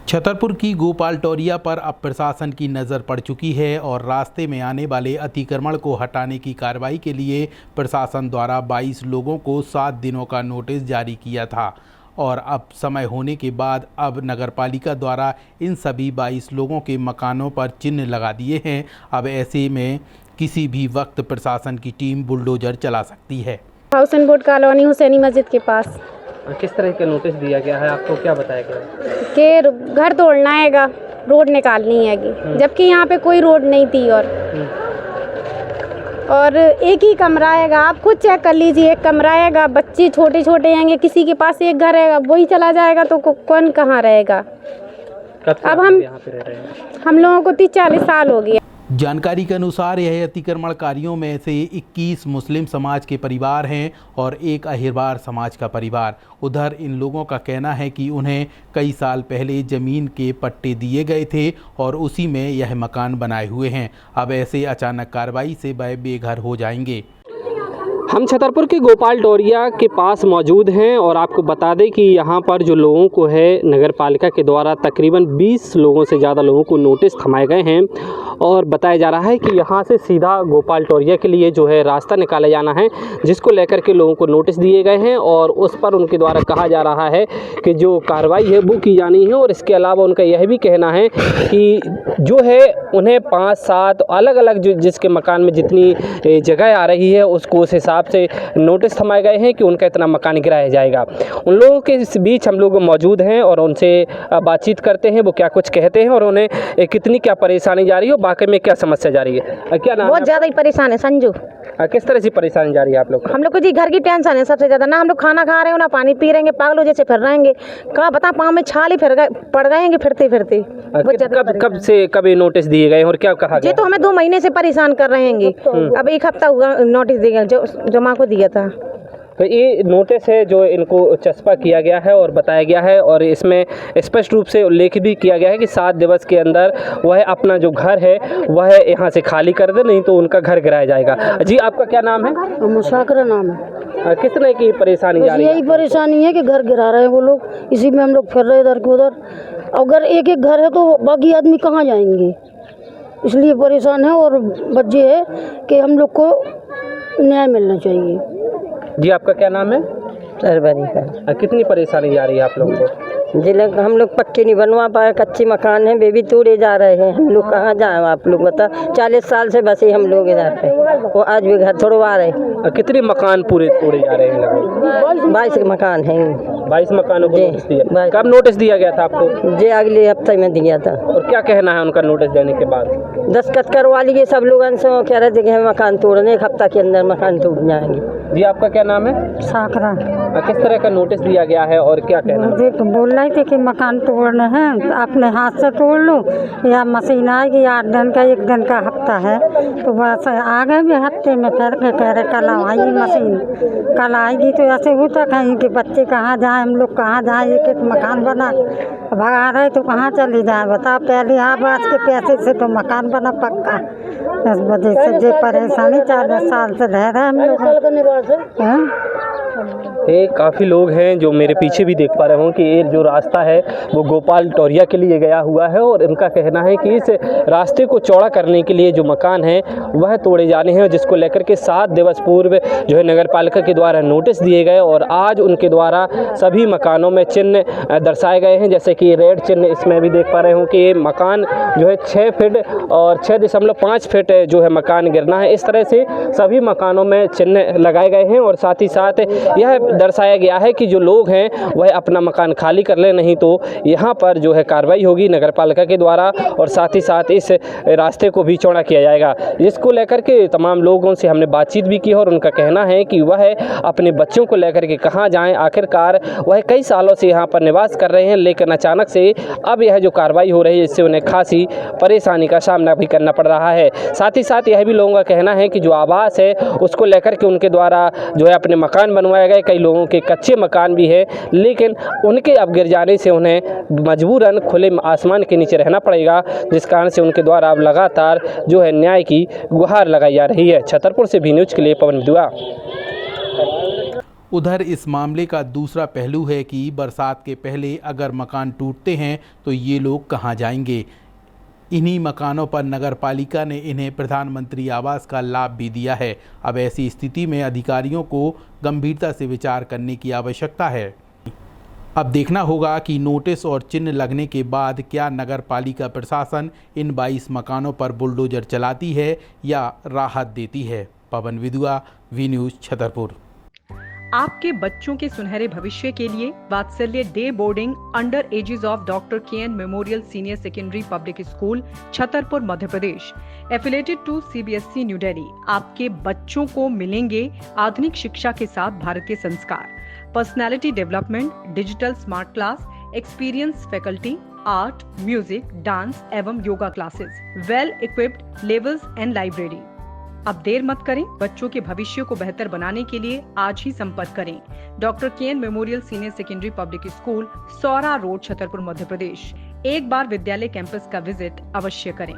छतरपुर की गोपाल टोरिया पर अब प्रशासन की नज़र पड़ चुकी है और रास्ते में आने वाले अतिक्रमण को हटाने की कार्रवाई के लिए प्रशासन द्वारा 22 लोगों को 7 दिनों का नोटिस जारी किया था और अब समय होने के बाद अब नगरपालिका द्वारा इन सभी 22 लोगों के मकानों पर चिन्ह लगा दिए हैं। अब ऐसे में किसी भी वक्त प्रशासन की टीम बुलडोजर चला सकती है। हाउसन बोर्ड कॉलोनी हुसैनी मस्जिद के पास किस तरह का नोटिस दिया गया है, आपको क्या बताया गया? कि घर तोड़ना हैगा, रोड निकालनी हैगी, जबकि यहाँ पे कोई रोड नहीं थी और एक ही कमरा हैगा। आप खुद चेक कर लीजिए, एक कमरा हैगा, बच्चे छोटे छोटे हैं, किसी के पास एक घर हैगा, वही चला जाएगा तो कौन कहाँ रहेगा। अब हम लोगों को 30-40 साल हो गए। जानकारी के अनुसार यह अतिक्रमणकारियों में से 21 मुस्लिम समाज के परिवार हैं और एक अहिरवार समाज का परिवार। उधर इन लोगों का कहना है कि उन्हें कई साल पहले ज़मीन के पट्टे दिए गए थे और उसी में यह मकान बनाए हुए हैं। अब ऐसे अचानक कार्रवाई से वह बेघर हो जाएंगे। हम छतरपुर के गोपाल टोरिया के पास मौजूद हैं और आपको बता दें कि यहाँ पर जो लोगों को है नगर पालिका के द्वारा तकरीबन 20 लोगों से ज़्यादा लोगों को नोटिस थमाए गए हैं और बताया जा रहा है कि यहाँ से सीधा गोपाल टोरिया के लिए जो है रास्ता निकाला जाना है, जिसको लेकर के लोगों को नोटिस दिए गए हैं और उस पर उनके द्वारा कहा जा रहा है कि जो कार्रवाई है वो की जानी है। और इसके अलावा उनका यह भी कहना है कि जो है उन्हें 5-7 अलग अलग जो जिसके मकान में जितनी जगह आ रही है उसको उस हिसाब से नोटिस थमाए गए हैं कि उनका इतना मकान गिराया जाएगा। उन लोगों के इस बीच हम लोग मौजूद हैं और उनसे बातचीत करते हैं, वो क्या कुछ कहते हैं और उन्हें कितनी क्या परेशानी जा रही है, वाकई में क्या समस्या जा रही है। क्या नाम? बहुत ज़्यादा ही परेशान है। संजू। किस तरह से परेशानी जा रही है आप लोग? हम लोग को जी घर की टेंशन है सबसे ज़्यादा। ना हम लोग खाना खा रहे हो ना पानी पी रहेंगे, पागलों जैसे फिर रहेंगे। कहाँ बता पाँव में छाल ही पड़ गएंगे फिरते फिरते। कब नोटिस दिए गए और क्या कहा गया? ये तो हमें 2 महीने से परेशान कर रहे हैं। अब 1 हफ्ता हुआ नोटिस दिया जो जमा को दिया था। तो ये नोटिस है जो इनको चस्पा किया गया है और बताया गया है और इसमें स्पष्ट रूप से उल्लेख भी किया गया है कि 7 दिवस के अंदर वह अपना जो घर है वह यहाँ से खाली कर दे, नहीं तो उनका घर गिराया जाएगा। जी आपका क्या नाम है? मुशाकरा नाम है। किस तरह की परेशानी जा रही है? यही परेशानी है कि घर गिरा रहे हैं वो लोग, इसी में हम लोग फिर रहे इधर के उधर। अगर एक एक घर है तो बाकी आदमी कहाँ जाएंगे, इसलिए परेशान है। और बच्चे है कि हम लोग को न्याय मिलना चाहिए। जी आपका क्या नाम है? सरबरी का। कितनी परेशानी जा रही है आप लोगों को? जिले हम लोग पक्के नहीं बनवा पाए, कच्चे मकान हैं, बेबी तोड़े जा रहे हैं। हम लोग कहाँ जाएं, आप लोग बता। 40 साल से बसे हम लोग इधर पे, वो आज भी घर तोड़वा रहे। कितने मकान पूरे तोड़े जा रहे हैं लगभग? 22 मकान हैं। 22 मकानों को नोटिस दिया। कब नोटिस दिया गया था आपको? जी अगले हफ्ते में दिया था। और क्या कहना है उनका नोटिस देने के बाद? दस्तखत करवा लिए सब लोग से, कह रहे थे कि हमें मकान तोड़ने 1 हफ्ता के अंदर मकान टूट जाएंगे। जी आपका क्या नाम है? साकरा। किस तरह का नोटिस दिया गया है और क्या कहना है? बोल रहे थे कि मकान तोड़ने हैं तो अपने हाथ से तोड़ लो या मशीन आएगी, 8 दिन का 1 दिन का हफ्ता है तो बस आ गए भी हफ्ते में। फिर कह रहे कल आएगी मशीन, कल आएगी। तो ऐसे होता कहीं कि बच्चे कहाँ जाए, हम लोग कहाँ जाए, एक एक मकान बना भगा रहे तो कहाँ चले जाए बताओ। पहले आप आज के पैसे से तो मकान बना पक्का, इस वजह से जो परेशानी 40 साल से रह रहे हम लोग। ये काफ़ी लोग हैं जो मेरे पीछे भी देख पा रहे हों कि ये जो रास्ता है वो गोपाल टोरिया के लिए गया हुआ है और इनका कहना है कि इस रास्ते को चौड़ा करने के लिए जो मकान है वह तोड़े जाने हैं, जिसको लेकर के 7 दिवस पूर्व जो है नगर पालिका के द्वारा नोटिस दिए गए और आज उनके द्वारा सभी मकानों में चिन्ह दर्शाए गए हैं। जैसे कि रेड चिन्ह इसमें भी देख पा रहे हूँ कि ये मकान जो है 6 फीट और 6.5 फीट जो है मकान गिरना है। इस तरह से सभी मकानों में चिन्ह लगाए गए हैं और साथ ही साथ यह दर्शाया गया है कि जो लोग हैं वह अपना मकान खाली कर लें, नहीं तो यहाँ पर जो है कार्रवाई होगी नगर पालिका के द्वारा और साथ ही साथ इस रास्ते को भी चौड़ा किया जाएगा। जिसको लेकर के तमाम लोगों से हमने बातचीत भी की और उनका कहना है कि वह अपने बच्चों को लेकर के कहाँ जाएं। आखिरकार वह कई सालों से यहाँ पर निवास कर रहे हैं, लेकिन अचानक से अब यह जो कार्रवाई हो रही है इससे उन्हें खासी परेशानी का सामना भी करना पड़ रहा है। साथ ही साथ यह भी लोगों का कहना है कि जो आवास है उसको लेकर के उनके द्वारा जो है अपने मकान बनवाए गए, कई लोगों के कच्चे मकान भी है, लेकिन उनके अब गिर जाने से उन्हें मजबूरन खुले आसमान के नीचे रहना पड़ेगा, जिस कारण से उनके द्वारा अब लगातार जो है न्याय की गुहार लगाई जा रही है। छतरपुर से भी न्यूज़ के लिए पवन दुआ। उधर इस मामले का दूसरा पहलू है कि बरसात के पहले अगर मकान टूटते हैं तो ये लोग कहां जाएंगे। इन्हीं मकानों पर नगर पालिका ने इन्हें प्रधानमंत्री आवास का लाभ भी दिया है। अब ऐसी स्थिति में अधिकारियों को गंभीरता से विचार करने की आवश्यकता है। अब देखना होगा कि नोटिस और चिन्ह लगने के बाद क्या नगर पालिका प्रशासन इन 22 मकानों पर बुलडोजर चलाती है या राहत देती है। Pavan Vidua, V News, Chhatarpur. आपके बच्चों के सुनहरे भविष्य के लिए Vatsalya day boarding under aegis of doctor KN memorial senior secondary public school, Chhatarpur, Madhya Pradesh, affiliated to CBSE New Delhi. आपके बच्चों को मिलेंगे आधुनिक शिक्षा के साथ भारतीय संस्कार, personality development, digital smart class, experience faculty, art, music, dance एवं yoga classes, well equipped levels and library. अब देर मत करें, बच्चों के भविष्य को बेहतर बनाने के लिए आज ही संपर्क करें। Doctor KN memorial senior secondary public school, Saura road, Chhatarpur, Madhya Pradesh. एक बार विद्यालय कैंपस का विजिट अवश्य करें।